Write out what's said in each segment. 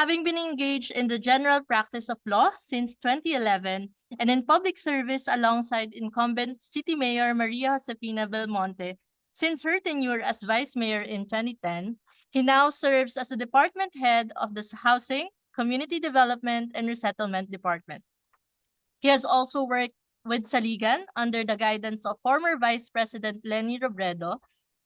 Having been engaged in the general practice of law since 2011 and in public service alongside incumbent City Mayor Maria Josefina Belmonte since her tenure as Vice Mayor in 2010, he now serves as the department head of the Housing, Community Development, and Resettlement Department. He has also worked with Saligan under the guidance of former Vice President Lenny Robredo,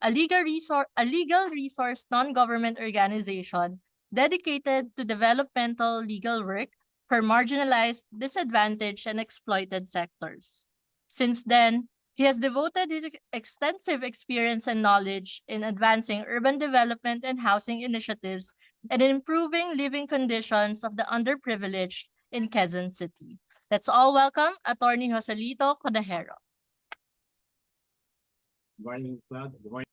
a legal resource non-government organization dedicated to developmental legal work for marginalized, disadvantaged, and exploited sectors. Since then, he has devoted his extensive experience and knowledge in advancing urban development and housing initiatives and in improving living conditions of the underprivileged in Quezon City. Let's all welcome Attorney Joselito Codajero. Good morning, Claude. Good morning.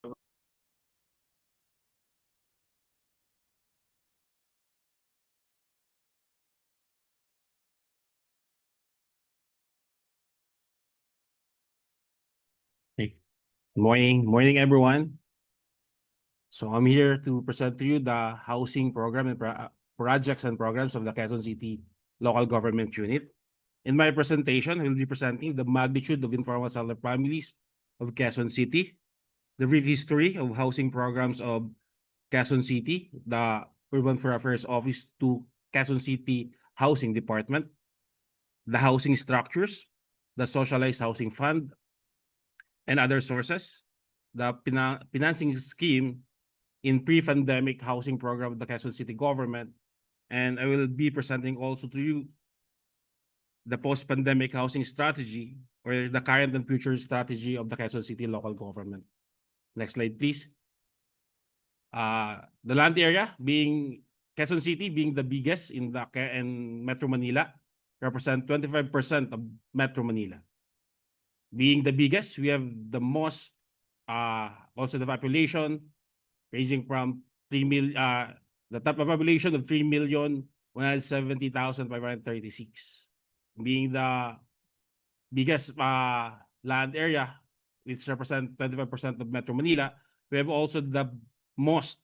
Hey. Morning, everyone. So I'm here to present to you the housing program and projects and programs of the Quezon City Local Government Unit. In my presentation, I will be presenting the magnitude of informal settler families of Quezon City, the brief history of housing programs of Quezon City, the Urban Affairs Office to Quezon City Housing Department, the housing structures, the Socialized Housing Fund, and other sources, the financing scheme in pre-pandemic housing program of the Quezon City government, and I will be presenting also to you the post-pandemic housing strategy or the current and future strategy of the Quezon City local government. Next slide, please. The land area being Quezon City being the biggest in Metro Manila, represent 25% of Metro Manila. Being the biggest, we have the most, also the population ranging from 3 million, the top population of 3,170,536. Being the biggest land area, which represent 25% of Metro Manila, we have also the most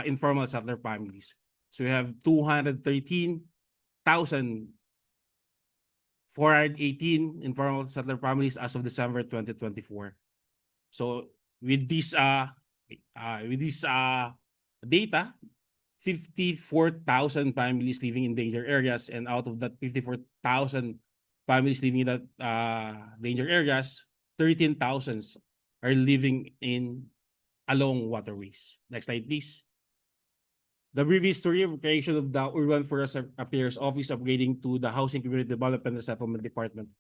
informal settler families. So we have 213,418 informal settler families as of December 2024. So with this data, 54,000 families living in danger areas, and out of that 54,000 families living in that danger areas, 13,000 are living in along waterways. Next slide, please. The brief history of creation of the Urban Affairs Office upgrading to the Housing, Community Development and Settlement Department.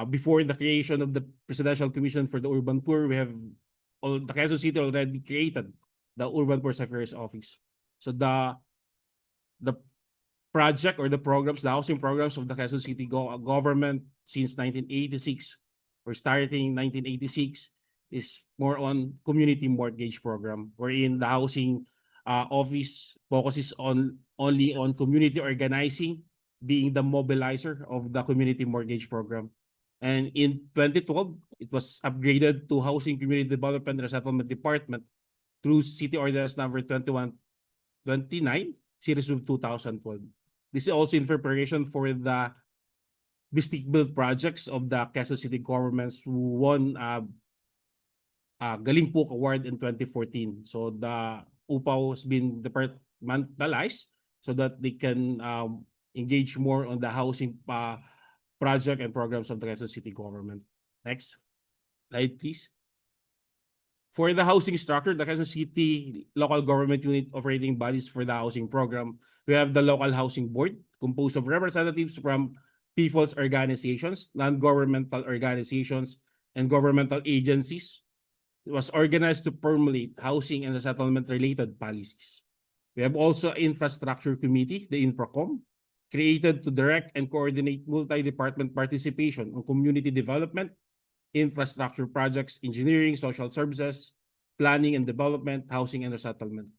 Before the creation of the Presidential Commission for the Urban Poor, the Quezon City already created the Urban Poor Affairs Office. So the project or the programs, the housing programs of the Quezon City government since 1986 or starting 1986 is more on community mortgage program, wherein the housing office focuses only on community organizing, being the mobilizer of the community mortgage program. And in 2012, it was upgraded to Housing, Community Development and Resettlement Department through City Ordinance number 2129, series of 2012. This is also in preparation for the Bistic Build projects of the Quezon City governments who won Galingpuk Award in 2014. So the UPAW has been departmentalized so that they can engage more on the housing project and programs of the Quezon City government. Next slide, please. For the housing structure, the Quezon City local government unit operating bodies for the housing program, we have the local housing board composed of representatives from people's organizations, non-governmental organizations, and governmental agencies. It was organized to formulate housing and resettlement-related policies. We have also infrastructure committee, the INFRACOM, created to direct and coordinate multi-department participation on community development, infrastructure projects, engineering, social services, planning and development, housing and resettlement.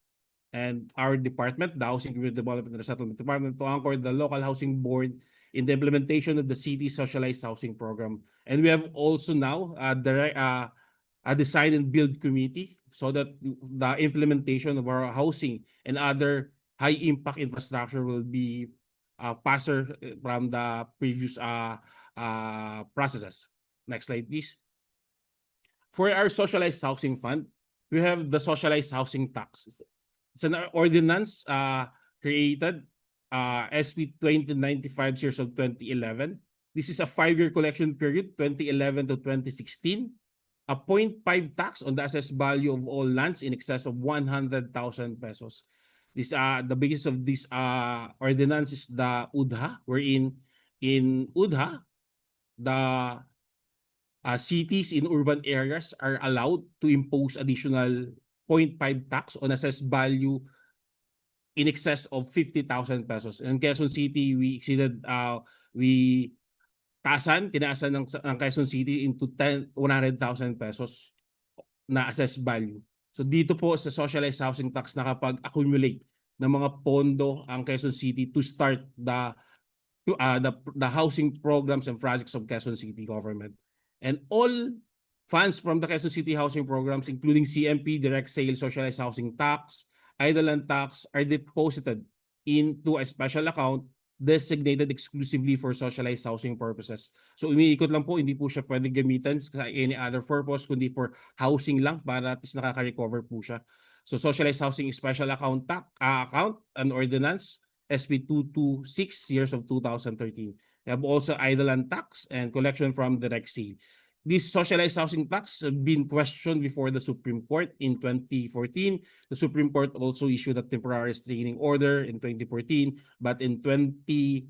And our department, the Housing, Community Development and Resettlement Department, to anchor the local housing board in the implementation of the city's socialized housing program. And we have also now a design and build committee so that the implementation of our housing and other high impact infrastructure will be faster from the previous processes. Next slide, please. For our socialized housing fund, we have the socialized housing tax. It's an ordinance created SB 2095 series of 2011. This is a 5-year collection period, 2011 to 2016. A 0.5 tax on the assessed value of all lands in excess of 100,000 pesos. This the biggest of this ordinance is the UDHA, wherein in UDHA the cities in urban areas are allowed to impose additional 0.5 tax on assessed value in excess of 50,000 pesos. In Quezon City, we exceeded, tinaasan ng Quezon City into 100,000 pesos na assessed value. So dito po sa socialized housing tax nakapag-accumulate ng mga pondo ang Quezon City to start the housing programs and projects of Quezon City government. And all funds from the Quezon City housing programs, including CMP, direct sale, socialized housing tax, idle land tax, are deposited into a special account designated exclusively for socialized housing purposes. So umiikot lang po, hindi po siya pwedeng gamitan sa any other purpose, kundi for housing lang para at least nakaka-recover po siya. So socialized housing special account account and ordinance SB 226 years of 2013. We have also idle land tax and collection from direct sale. This socialized housing tax have been questioned before the Supreme Court in 2014. The Supreme Court also issued a temporary restraining order in 2014, but in 2015,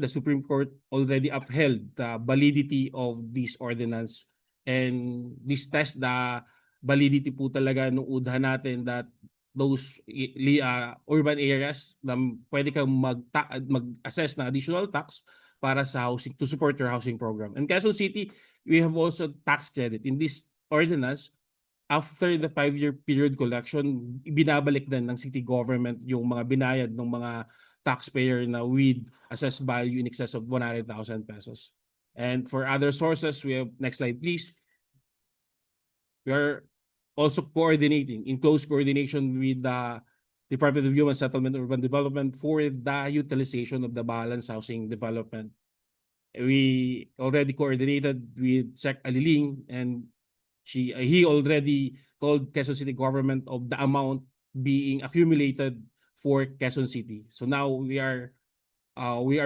the Supreme Court already upheld the validity of this ordinance, and this test the validity po talaga ng UDHA natin that those urban areas na pwede kang mag-assess na additional tax para sa housing, to support your housing program. In Quezon City, we have also tax credit. In this ordinance, after the 5-year period collection, binabalik din ng city government yung mga binayad ng mga taxpayer na with assessed value in excess of 100,000 pesos. And for other sources, we have, next slide please. We are also coordinating, in close coordination with the Department of Human Settlement and Urban Development for the utilization of the balanced housing development. We already coordinated with Sec Aliling, and he already told Quezon City government of the amount being accumulated for Quezon City. So now we are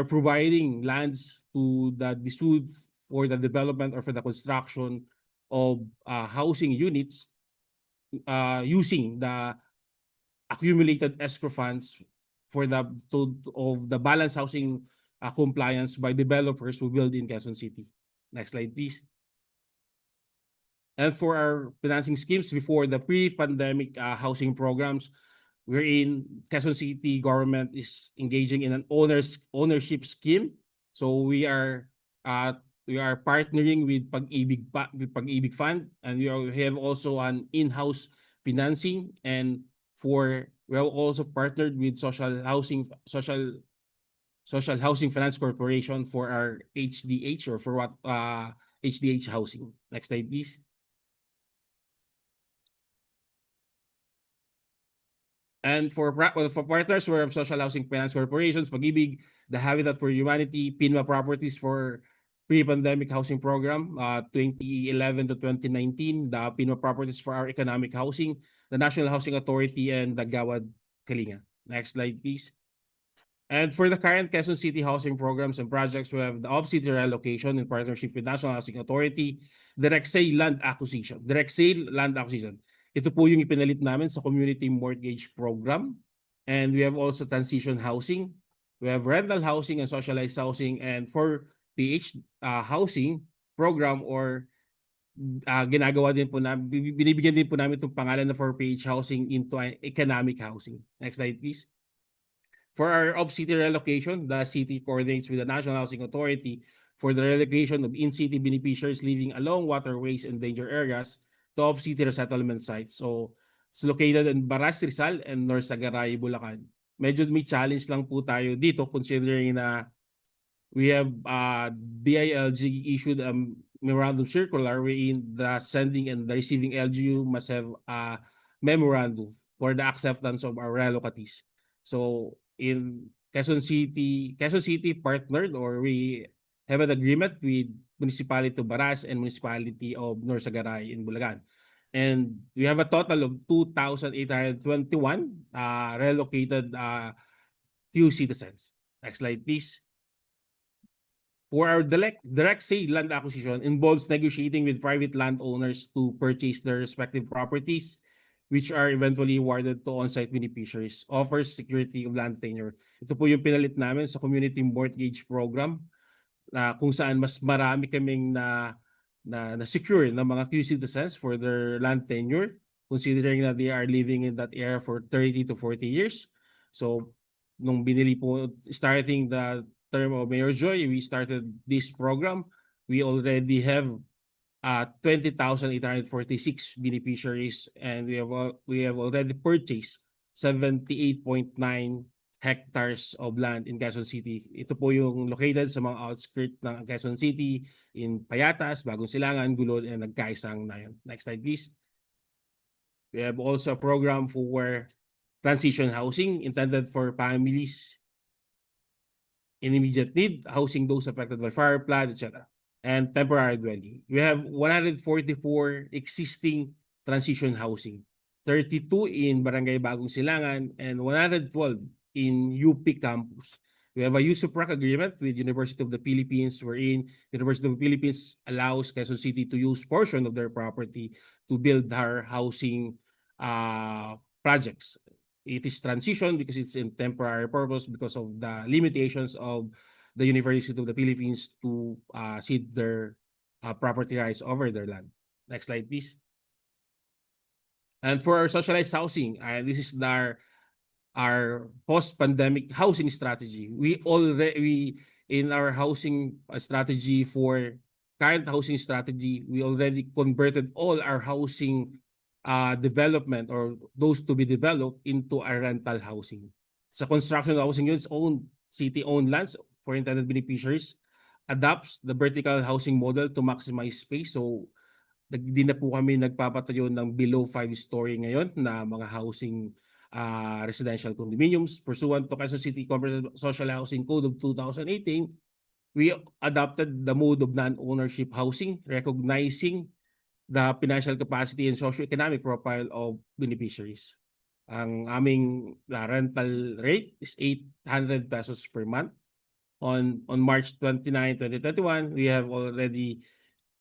providing lands to the DSUD for the development or for the construction of housing units using the accumulated escrow funds for of the balanced housing compliance by developers who build in Quezon City. Next slide, please. And for our financing schemes before the pre-pandemic housing programs, wherein Quezon City government is engaging in an ownership scheme. So we are partnering with Pag-ibig Fund, and we have also an in-house financing, and we have also partnered with Social Housing Finance Corporation for our HDH, or for HDH housing. Next slide, please. And for partners, we have Social Housing Finance Corporations, Pag-ibig, the Habitat for Humanity, Pinma Properties for pre-pandemic housing program, 2011 to 2019, the Pinma Properties for our economic housing, the National Housing Authority, and the Gawad Kalinga. Next slide, please. And for the current Quezon City housing programs and projects, we have the Off-City Relocation in partnership with National Housing Authority, Direct Sale Land Acquisition. Ito po yung ipinalit namin sa Community Mortgage Program. And we have also Transition Housing. We have Rental Housing and Socialized Housing. And for PH housing program, or ginagawa din po namin, binibigyan din po namin itong pangalan na for PH housing into economic housing. Next slide, please. For our off-city relocation, the city coordinates with the National Housing Authority for the relocation of in-city beneficiaries living along waterways and danger areas to off-city resettlement sites. So it's located in Baras, Rizal, and North Sagaray, Bulacan. Medyo may challenge lang po tayo dito considering na we have DILG issued a memorandum circular wherein the sending and the receiving LGU must have a memorandum for the acceptance of our relocatees. So in Quezon City partnered, or we have an agreement with Municipality of Baras and Municipality of Norsagaray in Bulacan. And we have a total of 2,821 relocated Q citizens. Next slide, please. For our direct sale land acquisition involves negotiating with private landowners to purchase their respective properties, which are eventually awarded to on-site beneficiaries, offers security of land tenure. Ito po yung pinalit namin sa community mortgage program, na kung saan mas marami kaming na secure ng mga Q citizens for their land tenure, considering that they are living in that area for 30 to 40 years. So nung binili po, starting the term of Mayor Joy, we started this program. We already have 20,846 beneficiaries, and we have already purchased 78.9 hectares of land in Quezon City. Ito po yung located sa mga outskirts ng Quezon City, in Payatas, Bagong Silangan, Gulod, and Nagkaisang Nayon. Next slide, please. We have also a program for transition housing intended for families in immediate need, housing those affected by fire, flood, etc., and temporary dwelling. We have 144 existing transition housing, 32 in Barangay Bagong Silangan, and 112 in UP campus. We have a use of work agreement with University of the Philippines, wherein University of the Philippines allows Quezon City to use portion of their property to build our housing projects. It is transition because it's in temporary purpose because of the limitations of the University of the Philippines to cede their property rights over their land. Next slide, please. And for our socialized housing, this is our post-pandemic housing strategy. We in our housing strategy for current housing strategy, we already converted all our housing development, or those to be developed, into a rental housing. Sa construction housing units, city-owned lands for intended beneficiaries, adopts the vertical housing model to maximize space. So di na po kami nagpapatayo ng below 5-story ngayon na mga housing residential condominiums. Pursuant to Quezon City Comprehensive Social Housing Code of 2018, we adopted the mode of non-ownership housing, recognizing the financial capacity and socio-economic profile of beneficiaries. Ang aming rental rate is 800 pesos per month. On March 29, 2021, we have already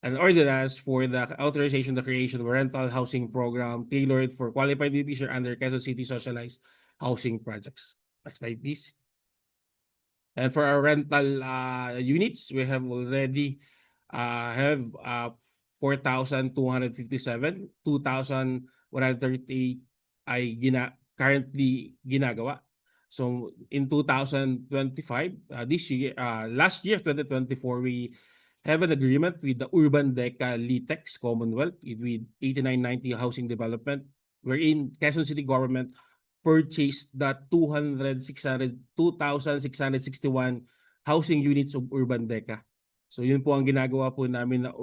an ordinance for the authorization of the creation of a rental housing program tailored for qualified beneficiaries under Quezon City socialized housing projects. Next slide, please. And for our rental units, we have already 4,257, 2,138 ay currently ginagawa. So in 2025, last year, 2024, we have an agreement with the Urban Deca Litex Commonwealth with 8990 Housing Development, wherein Quezon City government purchased the 2,661 housing units of Urban Deca. So yun po ang ginagawa po namin na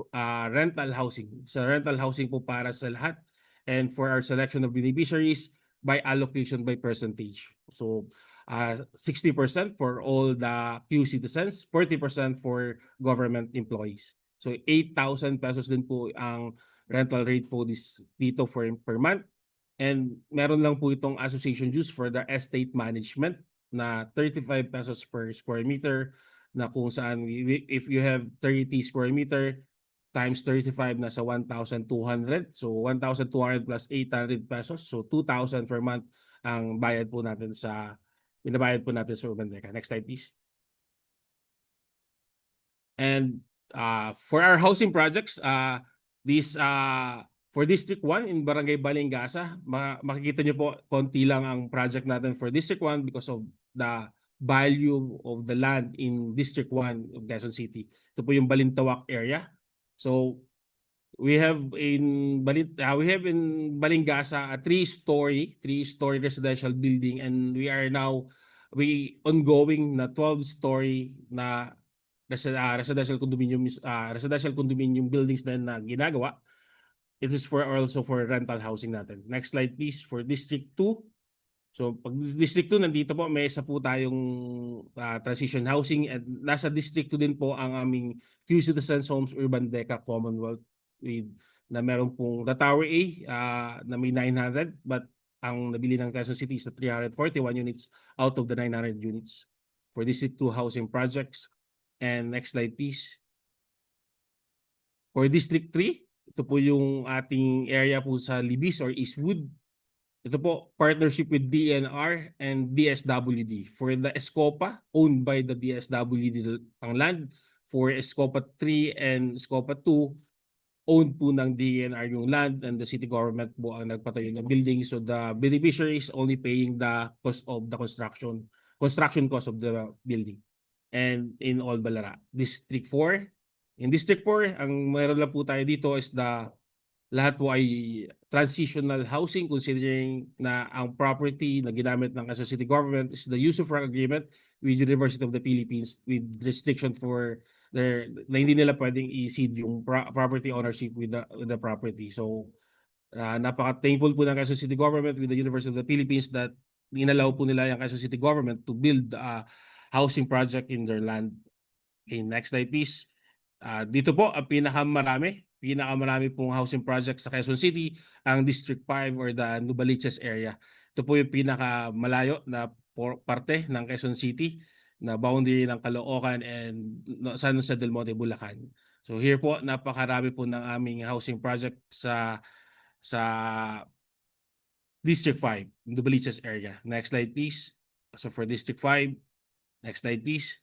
rental housing. Sa rental housing po para sa lahat, and for our selection of beneficiaries by allocation by percentage. So 60% for all the Q citizens, 40% for government employees. So 8,000 pesos din po ang rental rate po dito per month. And meron lang po itong association dues for the estate management na 35 pesos per square meter, na kung saan if you have 30 square meter times 35, nasa 1,200. So 1,200 plus 800 pesos. So 2,000 per month ang binabayad po natin sa Urban Deca. Next slide, please. And for our housing projects, for District 1 in Barangay Balingasa, makikita nyo po konti lang ang project natin for District 1 because of the value of the land in District 1 of Quezon City. Ito po yung Balintawak area. So we have in Balingasa a three-story residential building, and we ongoing na 12-story na residential condominium buildings na ginagawa. It is also for rental housing natin. Next slide, please. For District 2, So pag District 2, nandito po may isa po tayong transition housing, at nasa District 2 din po ang aming Q-Citizens Homes Urban Deca Commonwealth with na meron pong the Tower A na may 900, but ang nabili ng Quezon City is 341 units out of the 900 units for District 2 housing projects. And next slide please. For District 3, ito po yung ating area po sa Libis or Eastwood. Ito po, partnership with DNR and DSWD. For the Escopa, owned by the DSWD ang land. For Escopa 3 and Escopa 2, owned po ng DNR yung land, and the city government po ang nagpatayo ng building. So the beneficiary is only paying the cost of the construction cost of the building. And in all Balara. District 4. In District 4, ang mayroon lang po tayo dito is lahat po ay transitional housing, considering na ang property na ginamit ng Quezon City Government is the use of right agreement with University of the Philippines with restriction for na hindi nila pwedeng i-cede yung property ownership with the property. So napaka-thankful po ng Quezon City Government with the University of the Philippines that inalaw po nila yung Quezon City Government to build a housing project in their land. Okay, next slide please. Dito po ang pinakamarami pong housing projects sa Quezon City, ang District 5 or the Novaliches area. Ito po yung pinakamalayo na parte ng Quezon City na boundary ng Caloocan and San Jose del Monte, Bulacan. So here po, napakarami po ng aming housing project sa District 5, Novaliches area. Next slide please. So for District 5, next slide please.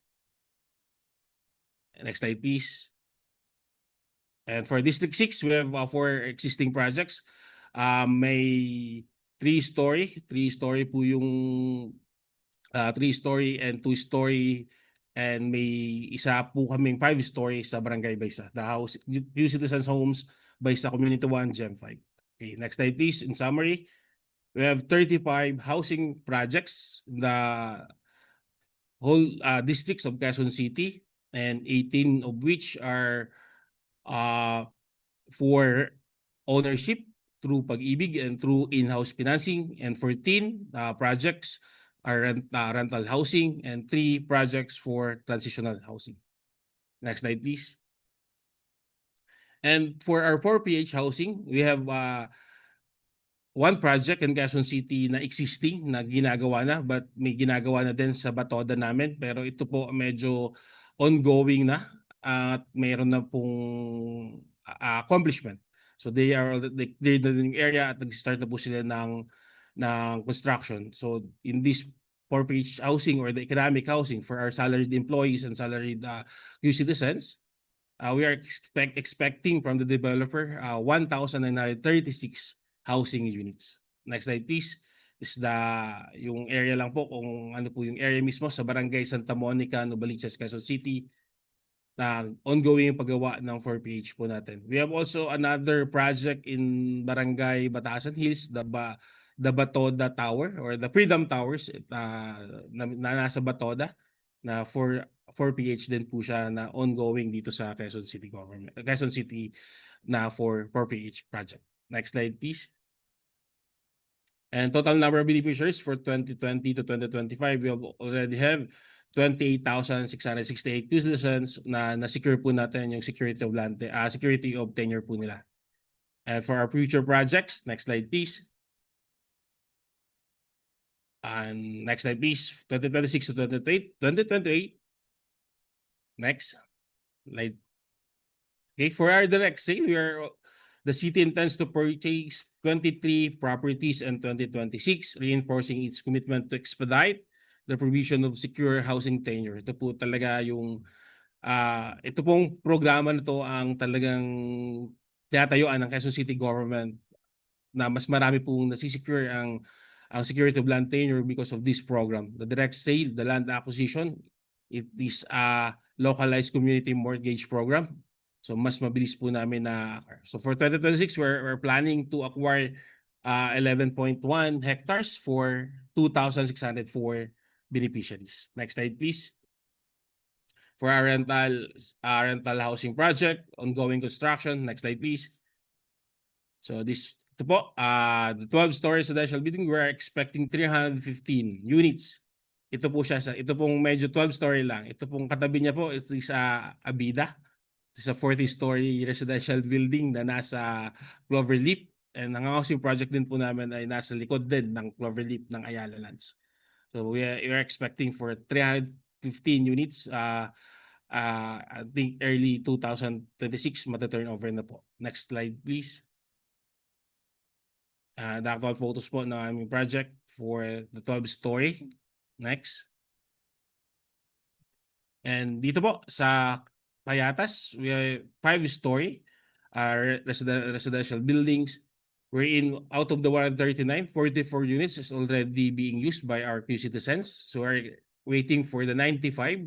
Next slide please. And for District 6, we have 4 existing projects. May 3-story po yung 3-story and 2-story, and may isa po kaming 5-story sa Barangay Baysa. The house, Q-Citizens Homes Baysa Community 1, Gen 5. Okay, next slide please. In summary, we have 35 housing projects in the whole districts of Quezon City, and 18 of which are for ownership through Pag-ibig and through in-house financing, and 14 projects are rental housing, and 3 projects for transitional housing. Next slide please. And for our 4PH housing, we have 1 project in Quezon City na existing na ginagawa na, but may ginagawa na din sa Batoda namin, pero ito po medyo ongoing na at mayroon na pong accomplishment. So they're in the area at nag-start na po sila ng construction. So in this 4PH housing or the economic housing for our salaried employees and salaried Q-Citizens, we are expecting from the developer 1,936 housing units. Next slide please. Is yung area lang po kung ano po yung area mismo sa Barangay Santa Monica, Novaliches, Quezon City, na ongoing yung paggawa ng 4PH po natin. We have also another project in Barangay Batasan Hills, the Batoda Tower or the Freedom Towers na nasa Batoda, na 4PH din po siya na ongoing dito sa Quezon City Government, Quezon City na for 4PH project. Next slide please. And total number of beneficiaries for 2020 to 2025, we already have 28,668 citizens na secure po natin yung security of land, security of tenure po nila. And for our future projects, next slide please. And next slide please. 2026 to 2028. Next slide. Okay, for our direct sale, the city intends to purchase 23 properties in 2026, reinforcing its commitment to expedite the provision of secure housing tenure. Ito po talaga yung ito pong programa na to ang talagang tinatayuan ng Quezon City Government, na mas marami pong nasisecure ang security of land tenure because of this program. The direct sale, the land acquisition, it is a localized community mortgage program. So mas mabilis po namin na. So for 2026, we're planning to acquire 11.1 hectares for 2,604 beneficiaries. Next slide please. For our rental housing project, ongoing construction. Next slide please. So ito po, the 12-story residential building, we're expecting 315 units. Ito pong medyo 12-story lang. Ito pong katabi niya po is sa Abida. It's a 40-story residential building na nasa Cloverleaf. And ang housing project din po namin ay nasa likod din ng Cloverleaf ng Ayala Lands. So we're expecting for 315 units. I think early 2026 mata-turn over na po. Next slide please. The actual photos po ng aming project for the 12-story. Next. And dito po sa Payatas, we have 5-story residential buildings. Out of the 139, 44 units is already being used by our Q citizens. So we're waiting for the 95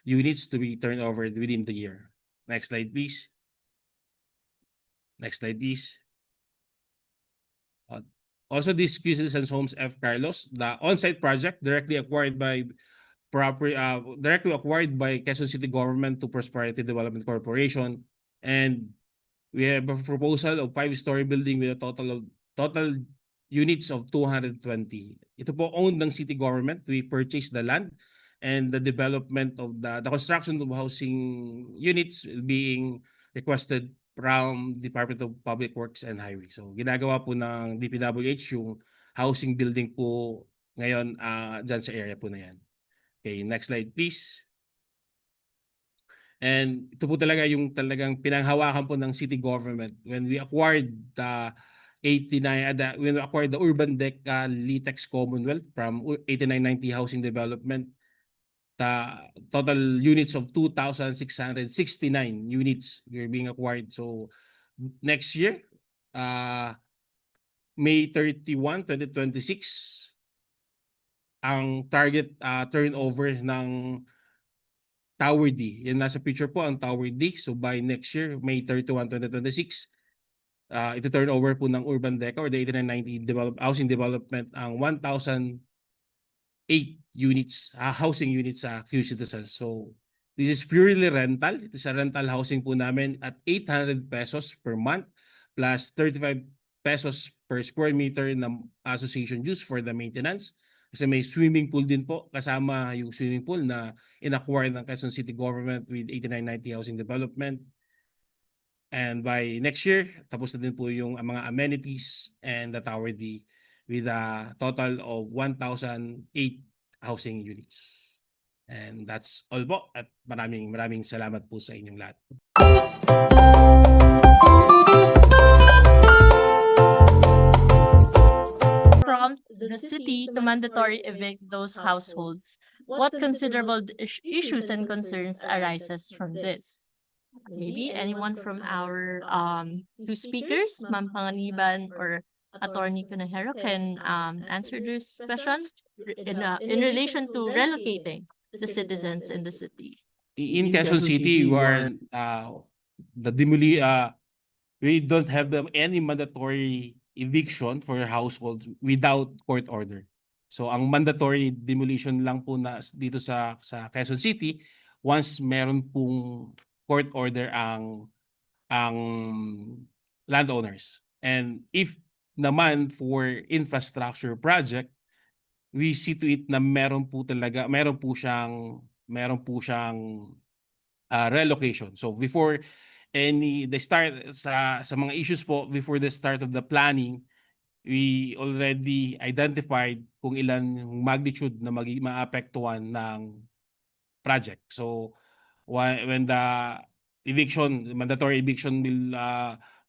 units to be turned over within the year. Next slide, please. Next slide, please. Also, this Q Citizens Homes F. Carlos, the on-site project directly acquired by Quezon City Government to Prosperity Development Corporation, and we have a proposal of 5-story building with a total units of 220. Ito po owned ng city government. We purchased the land and the development of the construction of housing units being requested from Department of Public Works and Highway. So ginagawa po ng DPWH yung housing building po ngayon dyan sa area po na yan. Okay, next slide please. And ito po talaga yung talagang pinanghawakan po ng city government when we acquired the when we acquired the Urban Deca Litex Commonwealth from 8990 Housing Development. The total units of 2,669 units were being acquired. So next year, May 31, 2026, ang target turnover ng Tower D. Yan nasa picture po ang Tower D. So by next year, May 31, 2026, ito turnover po ng Urban Deca or the 8990 Housing Development ang 1,008 units, housing units sa Q Citizens. So this is purely rental. Ito sa rental housing po namin at 800 pesos per month plus 35 pesos per square meter na association dues for the maintenance. Kasi may swimming pool din po kasama yung swimming pool na in-acquire ng Quezon City Government with 8990 Housing Development. And by next year, tapos na din po yung mga amenities and the Tower D with a total of 1,008 housing units. And that's all po at maraming salamat po sa inyong lahat. Prompt the city to mandatory evict those households. What considerable issues and concerns arises from this? Maybe anyone from our two speakers, Ma'am Panganiban or Attorney Conejero, can answer this question in relation to relocating the citizens in the city. In Quezon City, we don't have any mandatory eviction for households without court order. So ang mandatory demolition lang po na dito sa Quezon City once meron pong court order ang landowners. And if naman for infrastructure project, we see to it na meron po siyang relocation. So before the start sa mga issues po, before the start of the planning, we already identified kung ilan yung magnitude na maapektuhan ng project. So when the mandatory eviction will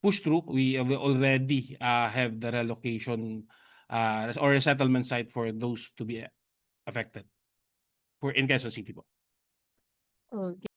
push through, we already have the relocation or a settlement site for those to be affected in Quezon City po. Okay.